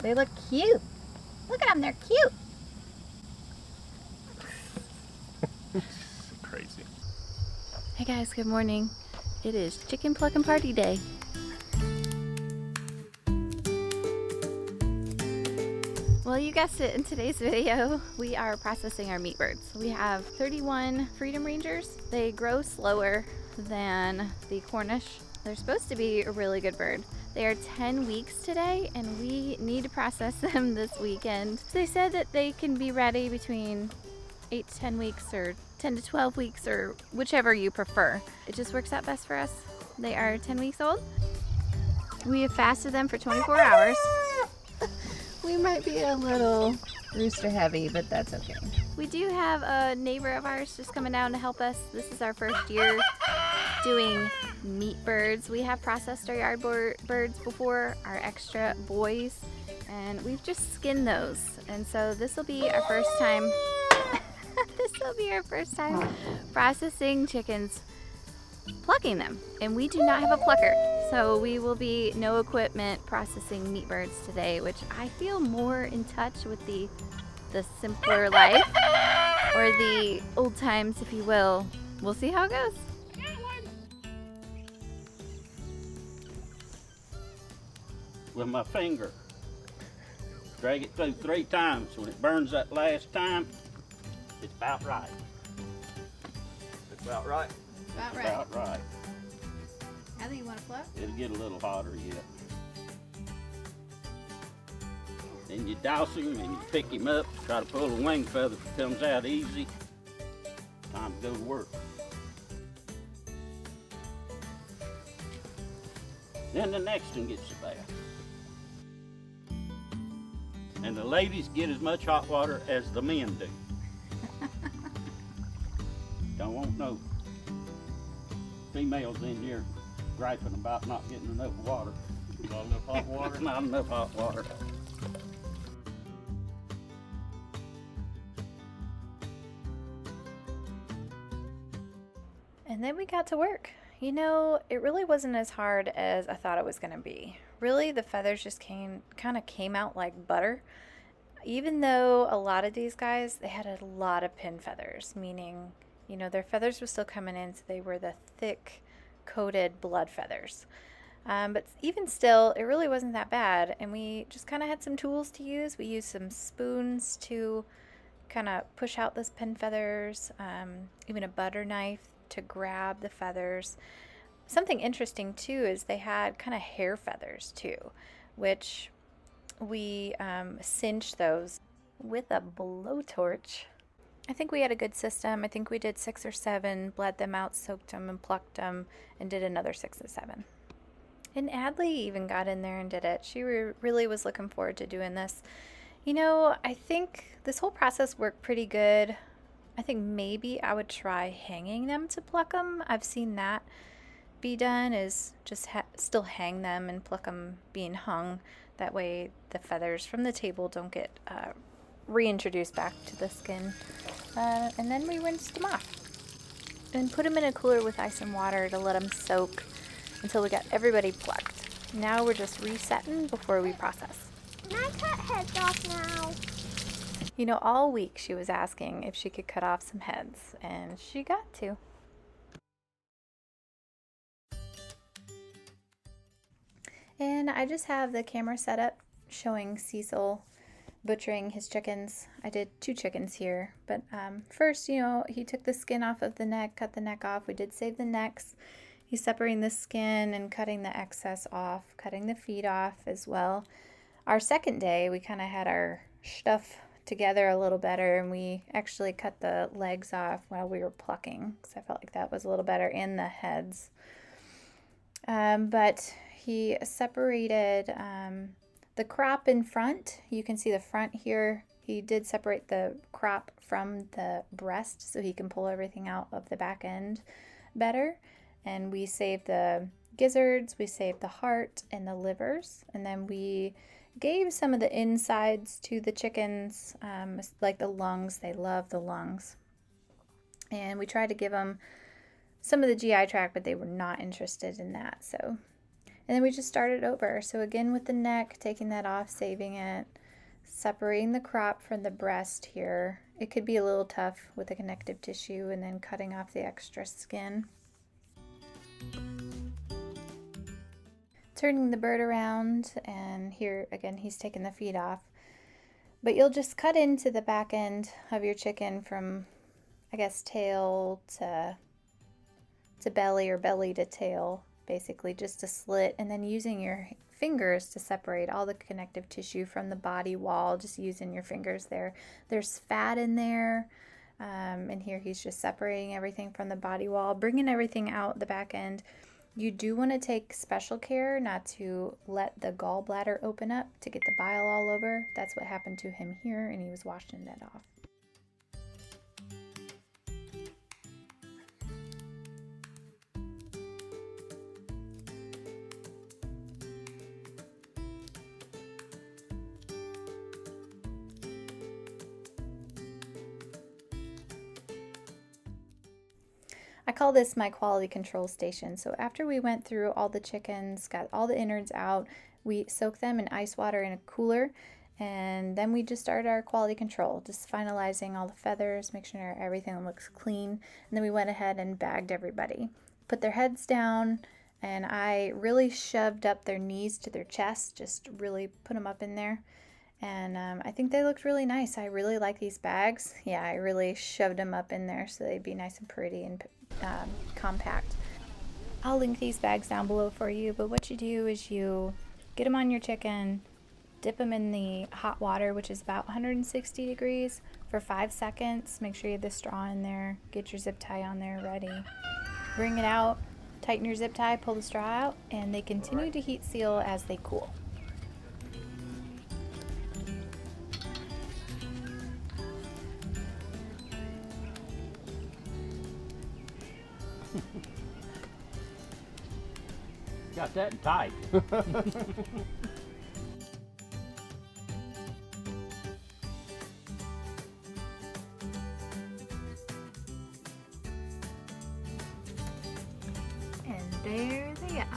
They look cute. Look at them, they're cute. Crazy. Hey guys, good morning. It is chicken plucking party day. Well, you guessed it, in today's video, we are processing our meat birds. We have 31 Freedom Rangers. They grow slower than the Cornish. They're supposed to be a really good bird. They are 10 weeks today, and we need to process them this weekend. So they said that they can be ready between 8 to 10 weeks or 10 to 12 weeks or whichever you prefer. It just works out best for us. They are 10 weeks old. We have fasted them for 24 hours. We might be a little rooster heavy, but that's okay. We do have a neighbor of ours just coming down to help us. This is our first year doing meat birds. We have processed our yard birds before, our extra boys, and we've just skinned those. And so this will be our first time. This will be our first time processing chickens, plucking them. And we do not have a plucker, so we will be no equipment processing meat birds today, which I feel more in touch with the simpler life, or the old times, if you will. We'll see how it goes. With my finger, drag it through 3 times. When it burns that last time, it's about right. It's about right. About right. How do you want to pluck? It'll get a little hotter yet. Then you douse him and you pick him up, try to pull the wing feather if it comes out easy. Time to go to work. Then the next one gets the bath. And the ladies get as much hot water as the men do. Don't want no females in here griping about not getting enough water. Not enough hot water. Not enough hot water. And then we got to work. You know, it really wasn't as hard as I thought it was going to be. Really, the feathers just kind of came out like butter. Even though a lot of these guys, they had a lot of pin feathers, meaning, you know, their feathers were still coming in, so they were the thick coated blood feathers. But even still, it really wasn't that bad. And we just kind of had some tools to use. We used some spoons to kind of push out those pin feathers, even a butter knife to grab the feathers. Something interesting too is they had kind of hair feathers too, which we cinched those with a blowtorch. I think we had a good system. I think we did 6 or 7, bled them out, soaked them, and plucked them, and did another 6 or 7. And Adley even got in there and did it. She really was looking forward to doing this. You know, I think this whole process worked pretty good. I think maybe I would try hanging them to pluck them. I've seen that be done, is just still hang them and pluck them being hung. That way the feathers from the table don't get reintroduced back to the skin. And then we rinsed them off and put them in a cooler with ice and water to let them soak until we got everybody plucked. Now we're just resetting before we process. Can I cut heads off now? You know, all week she was asking if she could cut off some heads, and she got to. And I just have the camera set up showing Cecil butchering his chickens. I did 2 chickens here, but first, you know, he took the skin off of the neck, cut the neck off. We did save the necks. He's separating the skin and cutting the excess off, cutting the feet off as well. Our second day, we kind of had our stuff together a little better, and we actually cut the legs off while we were plucking, because I felt like that was a little better, in the heads. But he separated the crop in front. You can see the front here. He did separate the crop from the breast so he can pull everything out of the back end better. And we saved the gizzards, we saved the heart and the livers, and then we gave some of the insides to the chickens, like the lungs. They love the lungs. And we tried to give them some of the GI tract, but they were not interested in that. So And then we just started over. So again with the neck, taking that off, saving it, separating the crop from the breast here. It could be a little tough with the connective tissue, and then cutting off the extra skin. Turning the bird around, and here again he's taking the feet off. But you'll just cut into the back end of your chicken from, I guess, tail to belly, or belly to tail, basically just a slit, and then using your fingers to separate all the connective tissue from the body wall, just using your fingers there. There's fat in there, and here he's just separating everything from the body wall, bringing everything out the back end. You do want to take special care not to let the gallbladder open up to get the bile all over. That's what happened to him here, and he was washing that off. I call this my quality control station. So after we went through all the chickens, got all the innards out, we soaked them in ice water in a cooler, and then we just started our quality control, just finalizing all the feathers, make sure everything looks clean, and then we went ahead and bagged everybody. Put their heads down, and I really shoved up their knees to their chest, just really put them up in there. And I think they looked really nice. I really like these bags. Yeah, I really shoved them up in there so they'd be nice and pretty and compact. I'll link these bags down below for you, but what you do is you get them on your chicken, dip them in the hot water, which is about 160 degrees, for 5 seconds. Make sure you have the straw in there. Get your zip tie on there ready. Bring it out, tighten your zip tie, pull the straw out, and they continue to heat seal as they cool. Got that tight. And there they are.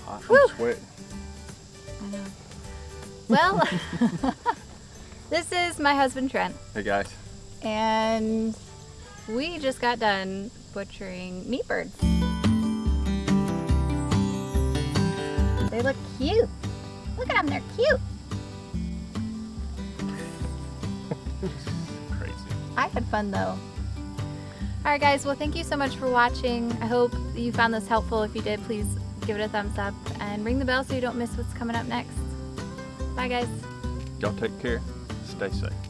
Hot Whew. and sweaty. I know. Well, this is my husband Trent, Hey guys. and we just got done butchering meat birds. They look cute. Look at them, they're cute. Crazy. I had fun though. Alright guys, well thank you so much for watching. I hope you found this helpful. If you did, please give it a thumbs up and ring the bell so you don't miss what's coming up next. Bye guys. Y'all take care. Stay safe.